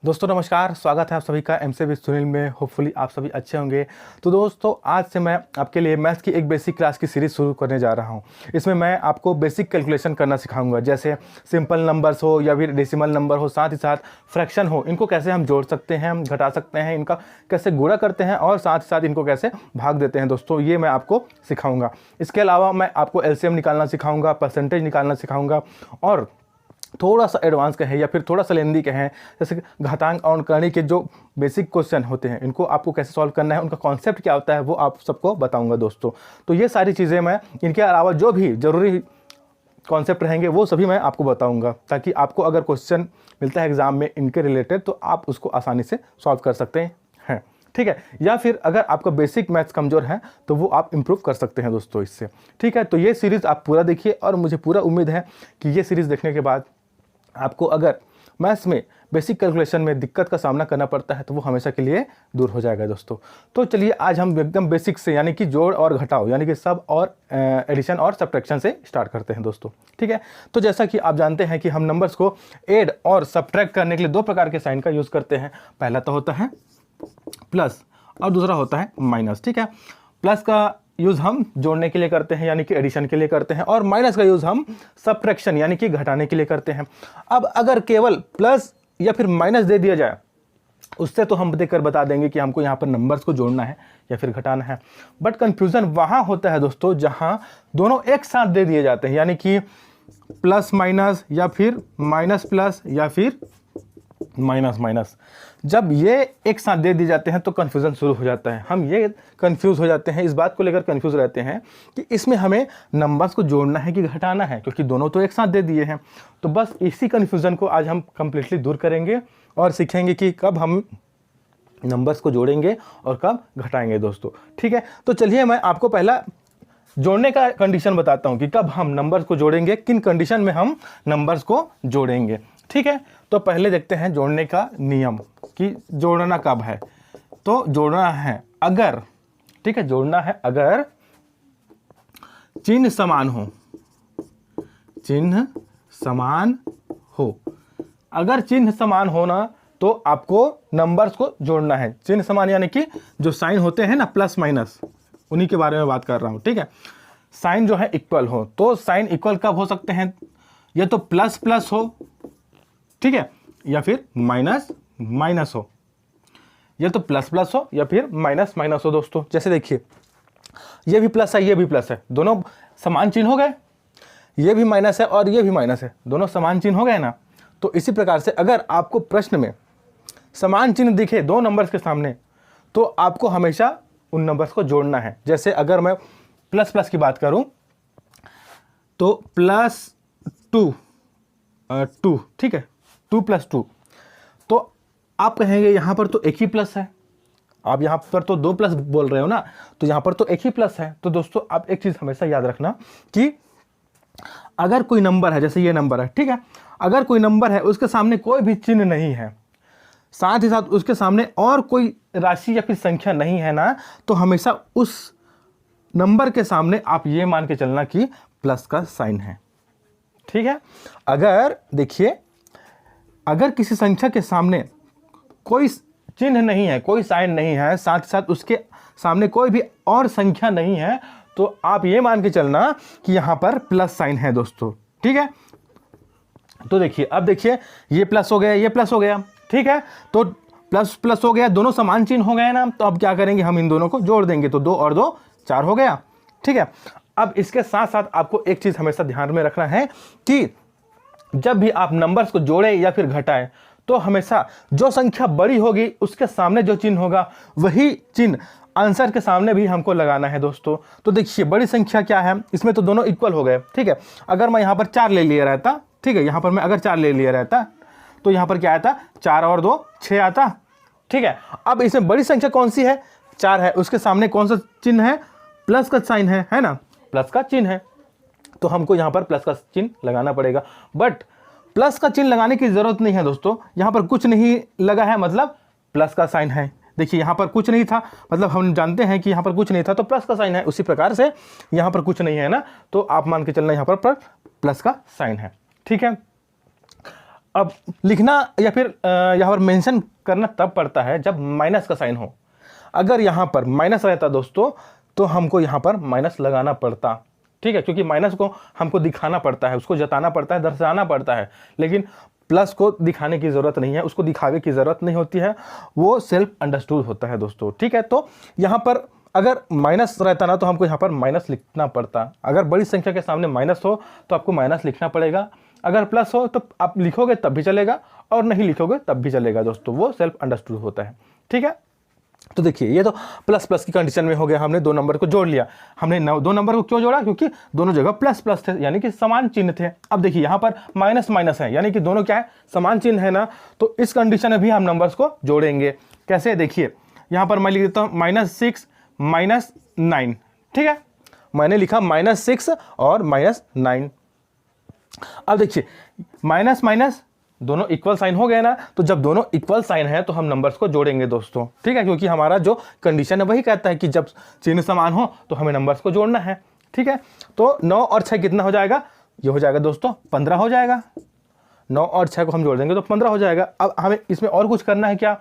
दोस्तों नमस्कार, स्वागत है आप सभी का एमसी विद सुनील में। होपफुली आप सभी अच्छे होंगे। तो दोस्तों आज से मैं आपके लिए मैथ्स की एक बेसिक क्लास की सीरीज़ शुरू करने जा रहा हूं। इसमें मैं आपको बेसिक कैलकुलेशन करना सिखाऊंगा, जैसे सिंपल नंबर्स हो या फिर डेसिमल नंबर हो, साथ ही साथ फ्रैक्शन हो, इनको कैसे हम जोड़ सकते हैं, हम घटा सकते हैं, इनका कैसे गुणा करते हैं और साथ ही साथ इनको कैसे भाग देते हैं। दोस्तों ये मैं आपको सिखाऊँगा। इसके अलावा मैं आपको एलसीएम निकालना सिखाऊँगा, परसेंटेज निकालना सिखाऊँगा और थोड़ा सा एडवांस कहें या फिर थोड़ा सा लेंदी कहें, जैसे घातांक और करणी के जो बेसिक क्वेश्चन होते हैं इनको आपको कैसे सॉल्व करना है, उनका कॉन्सेप्ट क्या होता है वो आप सबको बताऊंगा दोस्तों। तो ये सारी चीज़ें मैं, इनके अलावा जो भी ज़रूरी कॉन्सेप्ट रहेंगे वो सभी मैं आपको बताऊंगा, ताकि आपको अगर क्वेश्चन मिलता है एग्जाम में इनके रिलेटेड तो आप उसको आसानी से सॉल्व कर सकते हैं। ठीक है, या फिर अगर आपका बेसिक मैथ्स कमज़ोर है तो वो आप इम्प्रूव कर सकते हैं दोस्तों इससे। ठीक है, तो ये सीरीज़ आप पूरा देखिए और मुझे पूरा उम्मीद है कि ये सीरीज़ देखने के बाद आपको अगर मैथ्स में बेसिक कैलकुलेशन में दिक्कत का सामना करना पड़ता है तो वो हमेशा के लिए दूर हो जाएगा दोस्तों। तो चलिए आज हम एकदम बेसिक से, यानी कि जोड़ और घटाओ, यानी कि सब और एडिशन और सब्ट्रैक्शन से स्टार्ट करते हैं दोस्तों। ठीक है, तो जैसा कि आप जानते हैं कि हम नंबर्स को ऐड और सब्ट्रैक्ट करने के लिए दो प्रकार के साइन का यूज़ करते हैं। पहला तो होता है प्लस और दूसरा होता है माइनस। ठीक है, प्लस का यूज़ हम जोड़ने के लिए करते हैं, यानी कि एडिशन के लिए करते हैं, और माइनस का यूज़ हम सब्ट्रैक्शन यानी कि घटाने के लिए करते हैं। अब अगर केवल प्लस या फिर माइनस दे दिया जाए, उससे तो हम देखकर बता देंगे कि हमको यहाँ पर नंबर्स को जोड़ना है या फिर घटाना है। बट कन्फ्यूज़न वहाँ होता है दोस्तों जहाँ दोनों एक साथ दे दिए जाते हैं, यानी कि प्लस माइनस या फिर माइनस प्लस या फिर माइनस माइनस। जब ये एक साथ दे दिए जाते हैं तो कन्फ्यूज़न शुरू हो जाता है। हम ये कन्फ्यूज़ हो जाते हैं, इस बात को लेकर कन्फ्यूज़ रहते हैं कि इसमें हमें नंबर्स को जोड़ना है कि घटाना है, क्योंकि दोनों तो एक साथ दे दिए हैं। तो बस इसी कन्फ्यूज़न को आज हम कम्प्लीटली दूर करेंगे और सीखेंगे कि कब हम नंबर्स को जोड़ेंगे और कब घटाएंगे दोस्तों। ठीक है, तो चलिए मैं आपको पहला जोड़ने का कंडीशन बताता हूँ कि कब हम नंबर्स को जोड़ेंगे, किन कंडीशन में हम नंबर्स को जोड़ेंगे। ठीक है, तो पहले देखते हैं जोड़ने का नियम कि जोड़ना कब है। तो जोड़ना है अगर, ठीक है, जोड़ना है अगर चिन्ह समान हो, चिन्ह समान हो। अगर चिन्ह समान हो ना तो आपको नंबर्स को जोड़ना है। चिन्ह समान यानी कि जो साइन होते हैं ना, प्लस माइनस, उन्हीं के बारे में बात कर रहा हूं। ठीक है, साइन जो है इक्वल हो, तो साइन इक्वल कब हो सकते हैं? या तो प्लस प्लस हो, ठीक है, या फिर माइनस माइनस हो, या तो प्लस प्लस हो या फिर माइनस माइनस हो दोस्तों। जैसे देखिए ये भी प्लस है, ये भी प्लस है, दोनों समान चिन्ह हो गए। ये भी माइनस है और ये भी माइनस है, दोनों समान चिन्ह हो गए ना। तो इसी प्रकार से अगर आपको प्रश्न में समान चिन्ह दिखे दो नंबर्स के सामने तो आपको हमेशा उन नंबर्स को जोड़ना है। जैसे अगर मैं प्लस प्लस की बात करूं तो प्लस टू, ठीक है, 2 + 2, तो आप कहेंगे यहां पर तो एक ही प्लस है, आप यहां पर तो 2 प्लस बोल रहे हो ना, तो यहां पर तो एक ही प्लस है। तो दोस्तों आप एक चीज हमेशा याद रखना कि अगर कोई नंबर है, जैसे ये नंबर है, ठीक है, अगर कोई नंबर है उसके सामने कोई भी चिन्ह नहीं है, साथ ही साथ उसके सामने और कोई राशि या फिर संख्या नहीं है ना, तो हमेशा उस नंबर के सामने आप ये मान के चलना कि प्लस का साइन है। ठीक है, अगर देखिए अगर किसी संख्या के सामने कोई चिन्ह नहीं है, कोई साइन नहीं है, साथ ही साथ उसके सामने कोई भी और संख्या नहीं है, तो आप ये मान के चलना कि यहां पर प्लस साइन है दोस्तों। ठीक है, तो देखिए अब देखिए ये प्लस हो गया, ये प्लस हो गया। ठीक है, तो प्लस प्लस हो गया, दोनों समान चिन्ह हो गए ना। तो अब क्या करेंगे, हम इन दोनों को जोड़ देंगे, तो 2 और 2 4 हो गया। ठीक है, अब इसके साथ साथ आपको एक चीज हमेशा ध्यान में रखना है कि जब भी आप नंबर्स को जोड़े या फिर घटाएं तो हमेशा जो संख्या बड़ी होगी उसके सामने जो चिन्ह होगा वही चिन्ह आंसर के सामने भी हमको लगाना है दोस्तों। तो देखिए बड़ी संख्या क्या है, इसमें तो दोनों इक्वल हो गए। ठीक है, अगर मैं यहाँ पर 4 ले लिया रहता, ठीक है, यहाँ पर मैं अगर 4 ले लिया रहता तो यहाँ पर क्या आता, 4 और 2 6 आता। ठीक है, अब इसमें बड़ी संख्या कौन सी है, 4 है, उसके सामने कौन सा चिन्ह है, प्लस का साइन है ना, प्लस का चिन्ह है, तो हमको यहाँ पर प्लस का चिन्ह लगाना पड़ेगा। बट प्लस का चिन्ह लगाने की जरूरत नहीं है दोस्तों, यहाँ पर कुछ नहीं लगा है मतलब प्लस का साइन है। देखिए यहाँ पर कुछ नहीं था, मतलब हम जानते हैं कि यहाँ पर कुछ नहीं था तो प्लस का साइन है। उसी प्रकार से यहाँ पर कुछ नहीं है ना, तो आप मान के चलना यहाँ पर प्लस का साइन है। ठीक है, अब लिखना या फिर यहाँ पर मेंशन करना तब पड़ता है जब माइनस का साइन हो। अगर यहाँ पर माइनस रहता दोस्तों तो हमको यहाँ पर माइनस लगाना पड़ता, ठीक है, क्योंकि माइनस को हमको दिखाना पड़ता है, उसको जताना पड़ता है, दर्शाना पड़ता है। लेकिन प्लस को दिखाने की ज़रूरत नहीं है, उसको दिखावे की ज़रूरत नहीं होती है, वो सेल्फ अंडरस्टूड होता है दोस्तों, ठीक है। तो यहाँ पर अगर माइनस रहता ना तो हमको यहाँ पर माइनस लिखना पड़ता। अगर बड़ी संख्या के सामने माइनस हो तो आपको माइनस लिखना पड़ेगा, अगर प्लस हो तो आप लिखोगे तब भी चलेगा और नहीं लिखोगे तब भी चलेगा दोस्तों, वो सेल्फ अंडरस्टूड होता है, ठीक है। तो देखिए ये तो प्लस प्लस की कंडीशन में हो गया, हमने दो नंबर को जोड़ लिया। हमने दो नंबर को क्यों जोड़ा? क्योंकि दोनों जगह प्लस प्लस थे, यानी कि समान चिन्ह थे। अब देखिए यहाँ पर माइनस माइनस है, यानी कि दोनों क्या है, समान चिन्ह है ना। तो इस कंडीशन में भी हम नंबर्स को जोड़ेंगे। कैसे? देखिए यहाँ पर मैं लिख देता हूँ -6 -9, ठीक है। मैंने लिखा -6 और -9। अब देखिए माइनस माइनस दोनों इक्वल साइन हो गए ना, तो जब दोनों इक्वल साइन है तो हम नंबर्स को जोड़ेंगे दोस्तों, ठीक है, क्योंकि हमारा जो कंडीशन है वही कहता है कि जब चिन्ह समान हो तो हमें नंबर्स को जोड़ना है, ठीक है। तो 9 और 6 कितना हो जाएगा? ये हो जाएगा दोस्तों 15 हो जाएगा। 9 और 6 को हम जोड़ देंगे तो 15 हो जाएगा। अब हमें इसमें और कुछ करना है क्या?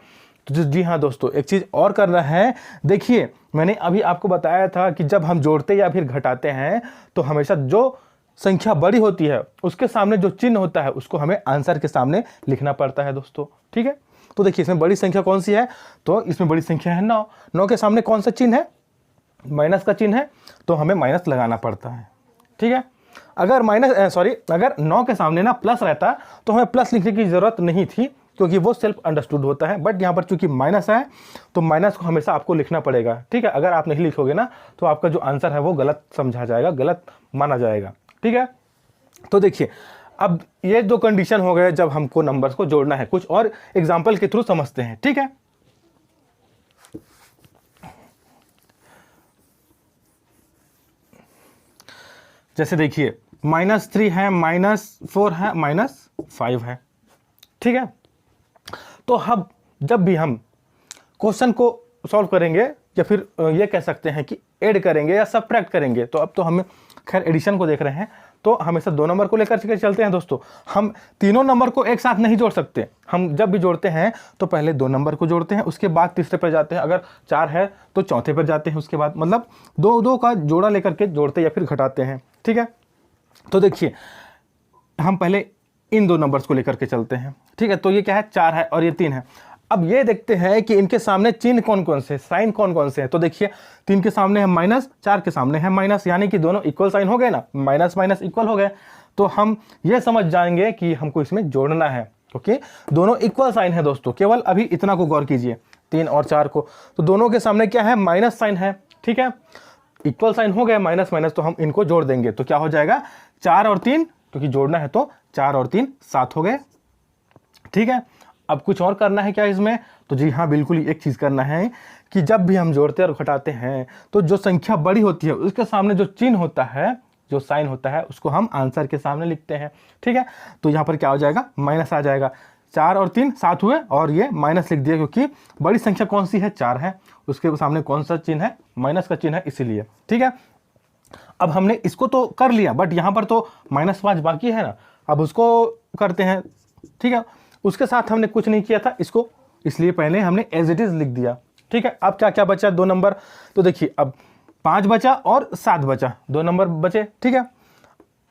तो जी हाँ दोस्तों, एक चीज़ और करना है। देखिए मैंने अभी आपको बताया था कि जब हम जोड़ते या फिर घटाते हैं तो हमेशा जो संख्या बड़ी होती है उसके सामने जो चिन्ह होता है उसको हमें आंसर के सामने लिखना पड़ता है दोस्तों, ठीक है। तो देखिए इसमें बड़ी संख्या कौन सी है? तो इसमें बड़ी संख्या है 9। 9 के सामने कौन सा चिन्ह है? माइनस का चिन्ह है, तो हमें माइनस लगाना पड़ता है, ठीक है। अगर अगर 9 के सामने ना प्लस रहता तो हमें प्लस लिखने की ज़रूरत नहीं थी, क्योंकि वो सेल्फ अंडरस्टूड होता है। बट यहाँ पर चूंकि माइनस है तो माइनस को हमेशा आपको लिखना पड़ेगा, ठीक है। अगर आप नहीं लिखोगे ना तो आपका जो आंसर है वो गलत समझा जाएगा, गलत माना जाएगा, ठीक है। तो देखिए अब ये जो कंडीशन हो गए जब हमको नंबर्स को जोड़ना है, कुछ और एग्जांपल के थ्रू समझते हैं, ठीक है। जैसे देखिए -3 है, -4 है, -5 है, ठीक है। तो अब जब भी हम क्वेश्चन को सॉल्व करेंगे या फिर ये कह सकते हैं कि ऐड करेंगे या सबट्रैक्ट करेंगे, तो अब तो हम खैर एडिशन को देख रहे हैं, तो हमेशा 2 नंबर को लेकर के चलते हैं दोस्तों। हम तीनों नंबर को एक साथ नहीं जोड़ सकते। हम जब भी जोड़ते हैं तो पहले 2 नंबर को जोड़ते हैं, उसके बाद तीसरे पर जाते हैं, अगर 4 है तो चौथे पर जाते हैं, उसके बाद मतलब 2-2 का जोड़ा लेकर के जोड़ते या फिर घटाते हैं, ठीक है। तो देखिए हम पहले इन 2 नंबर्स को लेकर के चलते हैं, ठीक है। तो ये क्या है? 4 है और ये 3 है। अब ये देखते हैं कि इनके सामने चिन्ह कौन कौन से, साइन कौन कौन से हैं। तो देखिए 3 के सामने है माइनस, 4 के सामने है माइनस, यानी कि दोनों इक्वल साइन हो गए ना, माइनस माइनस इक्वल हो गए। तो हम ये समझ जाएंगे कि हमको इसमें जोड़ना है, ओके। दोनों इक्वल साइन है दोस्तों, केवल अभी इतना को गौर कीजिए, 3 और 4 को। तो दोनों के सामने क्या है? माइनस साइन है, ठीक है। इक्वल साइन हो गया माइनस माइनस, तो हम इनको जोड़ देंगे। तो क्या हो जाएगा? 4 और 3, क्योंकि जोड़ना है तो 4 और 3 7 हो गए, ठीक है। अब कुछ और करना है क्या इसमें? तो जी हाँ बिल्कुल, एक चीज़ करना है कि जब भी हम जोड़ते और घटाते हैं तो जो संख्या बड़ी होती है उसके सामने जो चिन्ह होता है, जो साइन होता है, उसको हम आंसर के सामने लिखते हैं, ठीक है। तो यहाँ पर क्या हो जाएगा? माइनस आ जाएगा। 4 और 3 7 हुए और ये माइनस लिख दिया, क्योंकि बड़ी संख्या कौन सी है? 4 है, उसके सामने कौन सा चिन्ह है? माइनस का चिन्ह है, इसीलिए, ठीक है। अब हमने इसको तो कर लिया, बट यहाँ पर तो -5 बाकी है ना, अब उसको करते हैं, ठीक है। उसके साथ हमने कुछ नहीं किया था इसको, इसलिए पहले हमने एज इट इज लिख दिया, ठीक है। अब क्या क्या बचा? 2 नंबर। तो देखिए अब 5 बचा और 7 बचा, 2 नंबर बचे, ठीक है।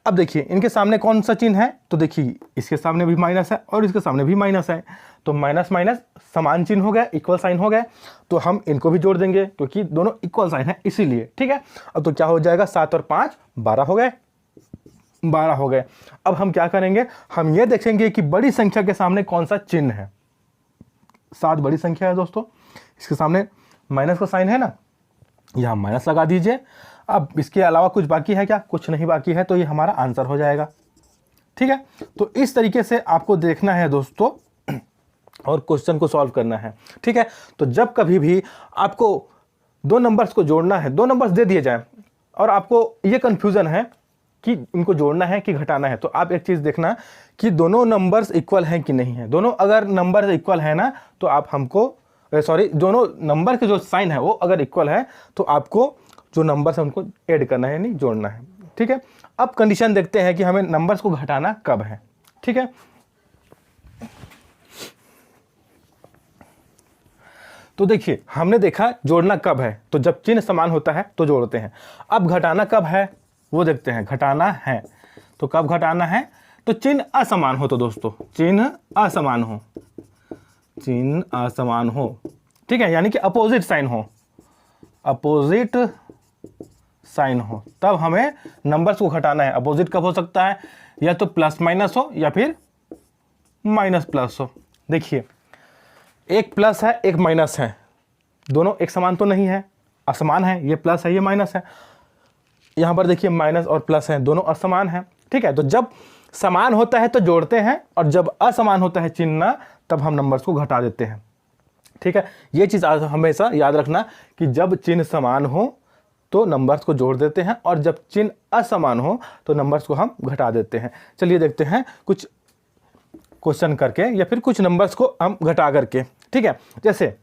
अब देखिए इनके सामने कौन सा चिन्ह है? तो देखिए इसके सामने भी माइनस है और इसके सामने भी माइनस है, तो माइनस माइनस समान चिन्ह हो गया, इक्वल साइन हो गए। तो हम इनको भी जोड़ देंगे क्योंकि दोनों इक्वल साइन है, इसीलिए, ठीक है। अब तो क्या हो जाएगा? 7 और 5 12 हो गए, 12 हो गए। अब हम क्या करेंगे? हम ये देखेंगे कि बड़ी संख्या के सामने कौन सा चिन्ह है। 7 बड़ी संख्या है दोस्तों, इसके सामने माइनस का साइन है ना, यहाँ माइनस लगा दीजिए। अब इसके अलावा कुछ बाकी है क्या? कुछ नहीं बाकी है, तो ये हमारा आंसर हो जाएगा, ठीक है। तो इस तरीके से आपको देखना है दोस्तों और क्वेश्चन को सॉल्व करना है, ठीक है। तो जब कभी भी आपको 2 नंबर्स को जोड़ना है, 2 नंबर्स दे दिए जाए और आपको ये कंफ्यूजन है कि इनको जोड़ना है कि घटाना है, तो आप एक चीज़ देखना कि दोनों नंबर्स इक्वल हैं कि नहीं है। दोनों अगर नंबर इक्वल है ना तो आप हमको दोनों नंबर के जो साइन है वो अगर इक्वल है तो आपको जो नंबर्स है उनको ऐड करना है, यानी जोड़ना है, ठीक है। अब कंडीशन देखते हैं कि हमें नंबर्स को घटाना कब है, ठीक है। तो देखिए हमने देखा जोड़ना कब है, तो जब चिन्ह समान होता है तो जोड़ते हैं। अब घटाना कब है वो देखते हैं। घटाना है तो कब घटाना है, तो चिन्ह असमान हो। तो दोस्तों चिन्ह असमान हो, चिन्ह असमान हो, ठीक है, यानी कि अपोजिट साइन हो, अपोजिट साइन हो, तब हमें नंबर्स को घटाना है। अपोजिट कब हो सकता है, या तो प्लस माइनस हो या फिर माइनस प्लस हो। देखिए एक प्लस है एक माइनस है, दोनों एक समान तो नहीं है, असमान है, ये प्लस है ये माइनस है। यहाँ पर देखिए माइनस और प्लस है, दोनों असमान है, ठीक है। तो जब समान होता है तो जोड़ते हैं, और जब असमान होता है चिन्ह तब हम नंबर्स को घटा देते हैं, ठीक है। ये चीज़ हमेशा याद रखना कि जब चिन्ह समान हो तो नंबर्स को जोड़ देते हैं, और जब चिन्ह असमान हो तो नंबर्स को हम घटा देते हैं। चलिए देखते हैं कुछ क्वेश्चन करके या फिर कुछ नंबर्स को हम घटा करके, ठीक है। जैसे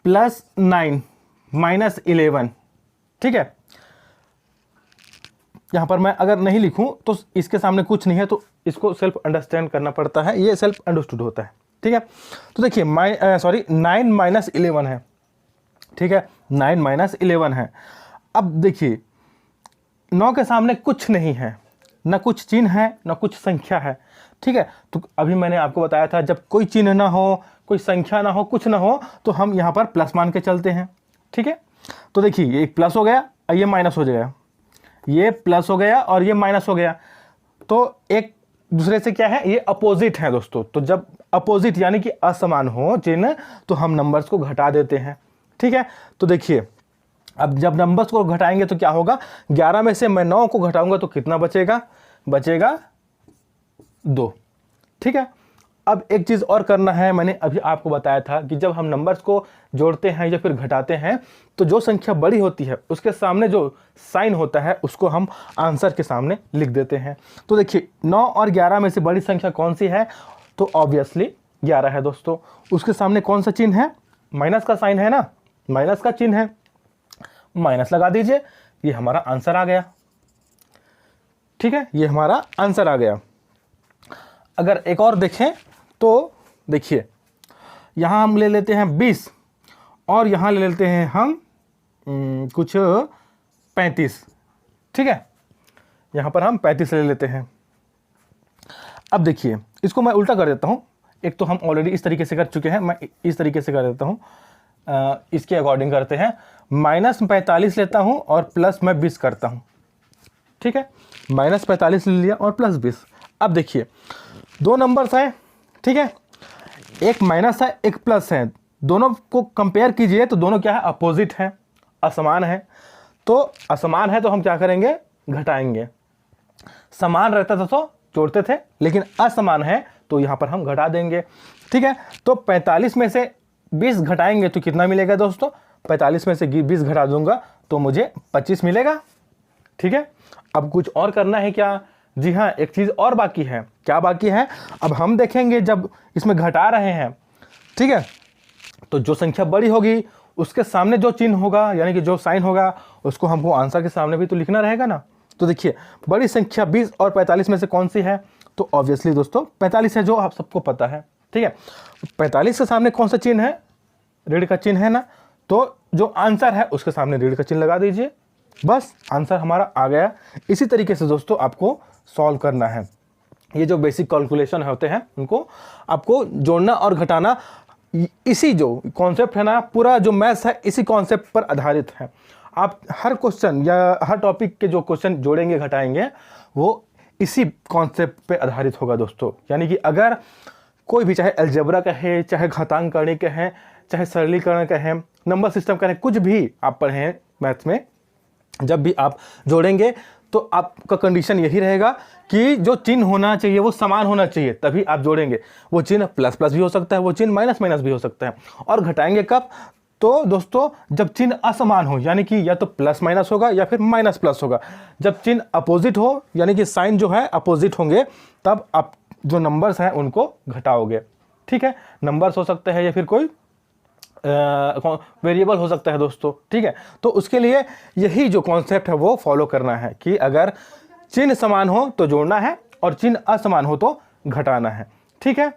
+9 -11, ठीक है। यहाँ पर मैं अगर नहीं लिखूं तो इसके सामने कुछ नहीं है, तो इसको सेल्फ अंडरस्टैंड करना पड़ता है, ये सेल्फ अंडरस्टूड होता है, ठीक है। तो देखिए 9 - 11 है, ठीक है, 9 - 11 है। अब देखिए 9 के सामने कुछ नहीं है, ना कुछ चिन्ह है ना कुछ संख्या है, ठीक है। तो अभी मैंने आपको बताया था जब कोई चिन्ह ना हो, कोई संख्या ना हो, कुछ ना हो, तो हम यहाँ पर प्लस मान के चलते हैं, ठीक है। तो देखिए ये एक प्लस हो गया और ये माइनस हो जाएगा, ये प्लस हो गया और ये माइनस हो गया, तो एक दूसरे से क्या है, ये अपोजिट है दोस्तों। तो जब अपोजिट यानी कि असमान हो चिन्ह तो हम नंबर्स को घटा देते हैं, ठीक है। तो देखिए अब जब नंबर्स को घटाएंगे तो क्या होगा, 11 में से मैं 9 को घटाऊंगा तो कितना बचेगा, बचेगा 2, ठीक है। अब एक चीज़ और करना है, मैंने अभी आपको बताया था कि जब हम नंबर्स को जोड़ते हैं या फिर घटाते हैं तो जो संख्या बड़ी होती है उसके सामने जो साइन होता है उसको हम आंसर के सामने लिख देते हैं। तो देखिए 9 और 11 में से बड़ी संख्या कौन सी है, तो ऑब्वियसली 11 है दोस्तों। उसके सामने कौन सा चिन्ह है, माइनस का साइन है ना, माइनस का चिन्ह है, माइनस लगा दीजिए, ये हमारा आंसर आ गया, ठीक है, ये हमारा आंसर आ गया। अगर एक और देखें तो देखिए यहाँ हम ले लेते हैं 20 और यहाँ ले लेते हैं हम कुछ 35, ठीक है, यहाँ पर हम 35 ले लेते हैं। अब देखिए इसको मैं उल्टा कर देता हूँ, एक तो हम ऑलरेडी इस तरीके से कर चुके हैं, मैं इस तरीके से कर देता हूँ, इसके अकॉर्डिंग करते हैं, -45 लेता हूँ और प्लस मैं 20 करता हूँ, ठीक है, -45 ले लिया और प्लस 20। अब देखिए दो नंबर्स हैं, ठीक है, एक माइनस है एक प्लस है, दोनों को कंपेयर कीजिए तो दोनों क्या है, अपोजिट है, असमान है। तो असमान है तो हम क्या करेंगे, घटाएंगे, समान रहता था तो जोड़ते थे, लेकिन असमान है तो यहाँ पर हम घटा देंगे, ठीक है। तो 45 में से 20 घटाएंगे तो कितना मिलेगा दोस्तों, 45 में से 20 घटा दूंगा तो मुझे 25 मिलेगा, ठीक है। अब कुछ और करना है क्या, जी हाँ, एक चीज़ और बाकी है। क्या बाकी है, अब हम देखेंगे जब इसमें घटा रहे हैं, ठीक है, तो जो संख्या बड़ी होगी उसके सामने जो चिन्ह होगा यानी कि जो साइन होगा उसको हमको आंसर के सामने भी तो लिखना रहेगा ना। तो देखिए बड़ी संख्या 20 और 45 में से कौन सी है, तो ऑब्वियसली दोस्तों 45 है, जो आप सबको पता है, ठीक है। 45 के सामने कौन सा चिन्ह है, ऋण का चिन्ह है ना, तो जो आंसर है उसके सामने ऋण का चिन्ह लगा दीजिए, बस आंसर हमारा आ गया। इसी तरीके से दोस्तों आपको सॉल्व करना है। ये जो बेसिक कैलकुलेशन होते हैं उनको आपको जोड़ना और घटाना, इसी जो कॉन्सेप्ट है ना, पूरा जो मैथ्स है इसी कॉन्सेप्ट पर आधारित है। आप हर क्वेश्चन या हर टॉपिक के जो क्वेश्चन जोड़ेंगे घटाएंगे वो इसी कॉन्सेप्ट पे आधारित होगा दोस्तों। यानी कि अगर कोई भी, चाहे अलजेब्रा कहे, चाहे घातांक करने कहें, चाहे सरलीकरण कहें, नंबर सिस्टम कहें, कुछ भी आप पढ़ें मैथ्स में, जब भी आप जोड़ेंगे तो आपका कंडीशन यही रहेगा कि जो चिन्ह होना चाहिए वो समान होना चाहिए, तभी आप जोड़ेंगे। वो चिन्ह प्लस प्लस भी हो सकता है, वो चिन्ह माइनस माइनस भी हो सकता है। और घटाएंगे कब, तो दोस्तों जब चिन्ह असमान हो, यानी कि या तो प्लस माइनस होगा या फिर माइनस प्लस होगा। जब चिन्ह अपोजिट हो यानी कि साइन जो है अपोजिट होंगे, तब आप जो नंबर्स हैं उनको घटाओगे, ठीक है। नंबर्स हो सकते हैं या फिर कोई वेरिएबल हो सकता है दोस्तों, ठीक है। तो उसके लिए यही जो कॉन्सेप्ट है वो फॉलो करना है कि अगर चिन्ह समान हो तो जोड़ना है और चिन्ह असमान हो तो घटाना है, ठीक है।